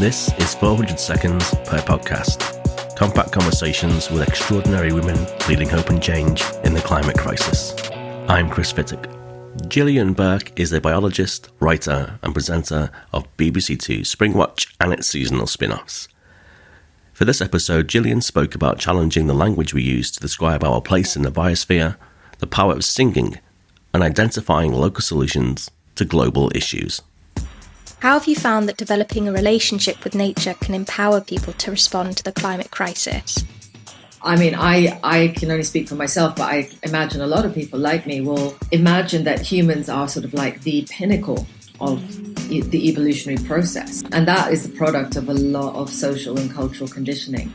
This is 400 seconds per podcast. Compact conversations with extraordinary women leading hope and change in the climate crisis. I'm Chris Fittock. Gillian Burke is a biologist, writer and presenter of BBC Two's Springwatch and its seasonal spin-offs. For this episode, Gillian spoke about challenging the language we use to describe our place in the biosphere, the power of singing, and identifying local solutions to global issues. How have you found that developing a relationship with nature can empower people to respond to the climate crisis? I mean, I can only speak for myself, but I imagine a lot of people like me will imagine that humans are sort of like the pinnacle of the evolutionary process. And that is the product of a lot of social and cultural conditioning.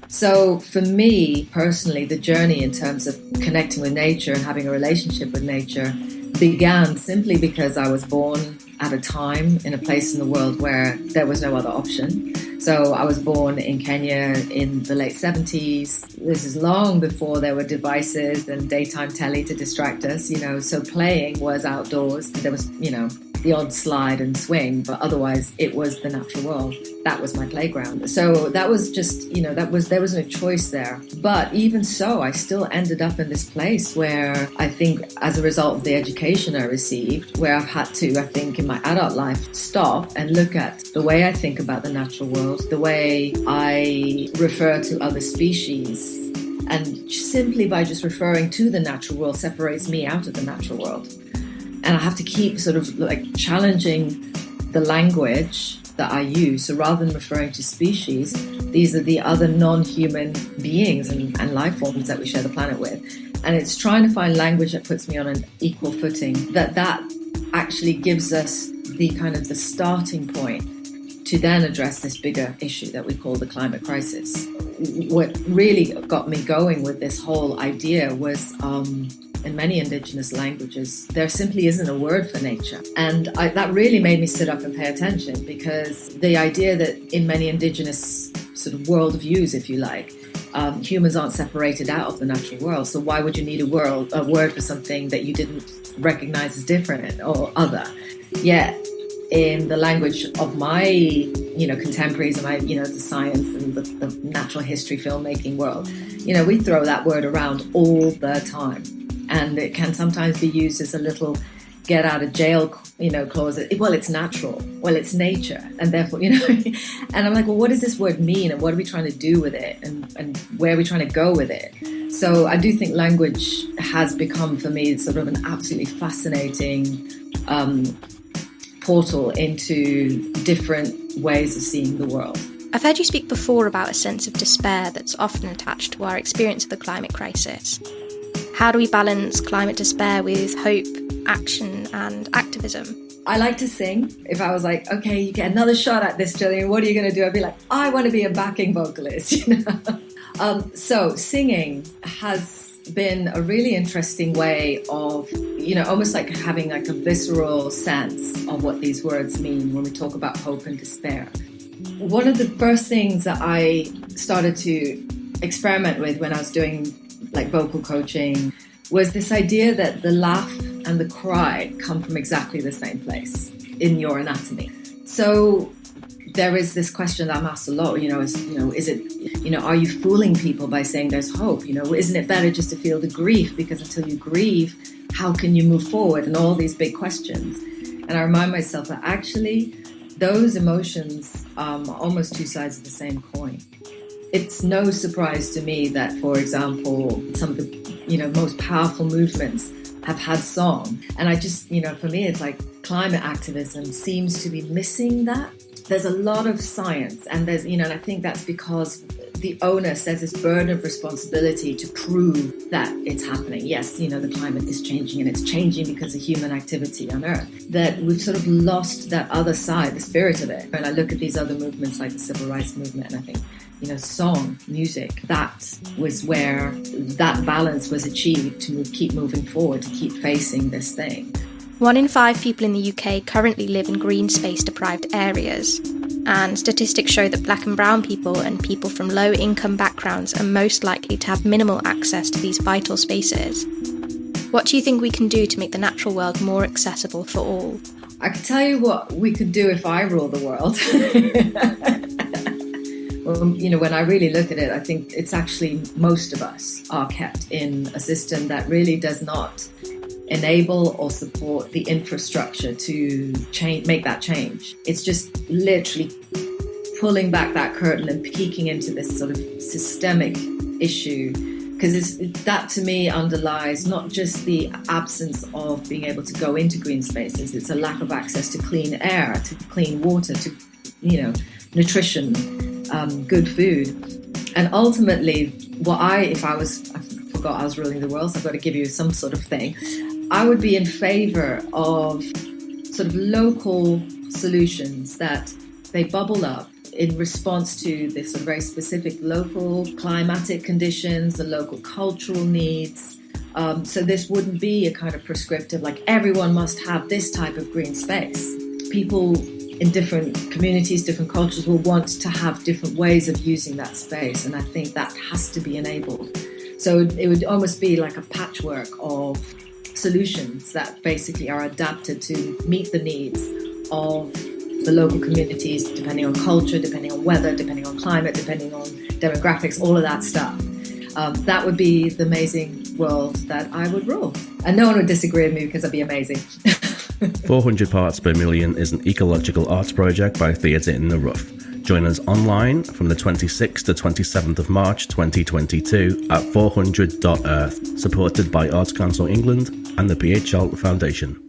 So for me, personally, the journey in terms of connecting with nature and having a relationship with nature began simply because I was born at a time in a place in the world where there was no other option. So I was born in Kenya in the late 70s. This is long before there were devices and daytime telly to distract us, so playing was outdoors. There was, the odd slide and swing, but otherwise it was the natural world. That was my playground. So that was just, there was no choice there. But even so, I still ended up in this place where I think as a result of the education I received, where I've had to, I think in my adult life, stop and look at the way I think about the natural world, the way I refer to other species. And simply by just referring to the natural world separates me out of the natural world. And I have to keep sort of like challenging the language that I use. So rather than referring to species, these are the other non-human beings and life forms that we share the planet with. And it's trying to find language that puts me on an equal footing, that actually gives us the kind of the starting point to then address this bigger issue that we call the climate crisis. What really got me going with this whole idea was in many Indigenous languages, there simply isn't a word for nature. And that really made me sit up and pay attention, because the idea that in many Indigenous sort of worldviews, if you like, humans aren't separated out of the natural world. So why would you need a word for something that you didn't recognize as different or other? Yet in the language of my, contemporaries and my, the science and the natural history filmmaking world, we throw that word around all the time. And it can sometimes be used as a little get out of jail, clause. Well, it's natural. Well, it's nature. And therefore, and I'm like, well, what does this word mean? And what are we trying to do with it? And where are we trying to go with it? So I do think language has become, for me, sort of an absolutely fascinating portal into different ways of seeing the world. I've heard you speak before about a sense of despair that's often attached to our experience of the climate crisis. How do we balance climate despair with hope, action and activism? I like to sing. If I was like, okay, you get another shot at this, Gillian, what are you going to do? I'd be like, I want to be a backing vocalist. So singing has been a really interesting way of, almost like having like a visceral sense of what these words mean when we talk about hope and despair. One of the first things that I started to experiment with when I was doing like vocal coaching was this idea that the laugh and the cry come from exactly the same place in your anatomy. So there is this question that I'm asked a lot, is it, are you fooling people by saying there's hope? Isn't it better just to feel the grief? Because until you grieve, how can you move forward? And all these big questions. And I remind myself that actually those emotions are almost two sides of the same coin. It's no surprise to me that, for example, some of the most powerful movements have had song. And I just, for me, it's like climate activism seems to be missing that. There's a lot of science, and there's, and I think that's because the onus, there's this burden of responsibility to prove that it's happening. Yes, the climate is changing, and it's changing because of human activity on Earth. That we've sort of lost that other side, the spirit of it. And I look at these other movements like the civil rights movement, and I think, song, music, that was where that balance was achieved to keep moving forward, to keep facing this thing. 1 in 5 people in the UK currently live in green space deprived areas, and statistics show that black and brown people and people from low income backgrounds are most likely to have minimal access to these vital spaces. What do you think we can do to make the natural world more accessible for all? I can tell you what we could do if I rule the world. when I really look at it, I think it's actually most of us are kept in a system that really does not enable or support the infrastructure to make that change. It's just literally pulling back that curtain and peeking into this sort of systemic issue, because that to me underlies not just the absence of being able to go into green spaces, it's a lack of access to clean air, to clean water, to nutrition, good food. And ultimately, I forgot I was ruling the world, so I've got to give you some sort of thing. I would be in favor of sort of local solutions that they bubble up in response to the sort of very specific local climatic conditions, the local cultural needs. So this wouldn't be a kind of prescriptive, like everyone must have this type of green space. People in different communities, different cultures will want to have different ways of using that space. And I think that has to be enabled. So it would almost be like a patchwork of solutions that basically are adapted to meet the needs of the local communities, depending on culture, depending on weather, depending on climate, depending on demographics, all of that stuff. That would be the amazing world that I would rule. And no one would disagree with me because that'd be amazing. 400 Parts Per Million is an ecological arts project by Theatre in the Rough. Join us online from the 26th to 27th of March 2022 at 400.earth, supported by Arts Council England and the PH Holt Foundation.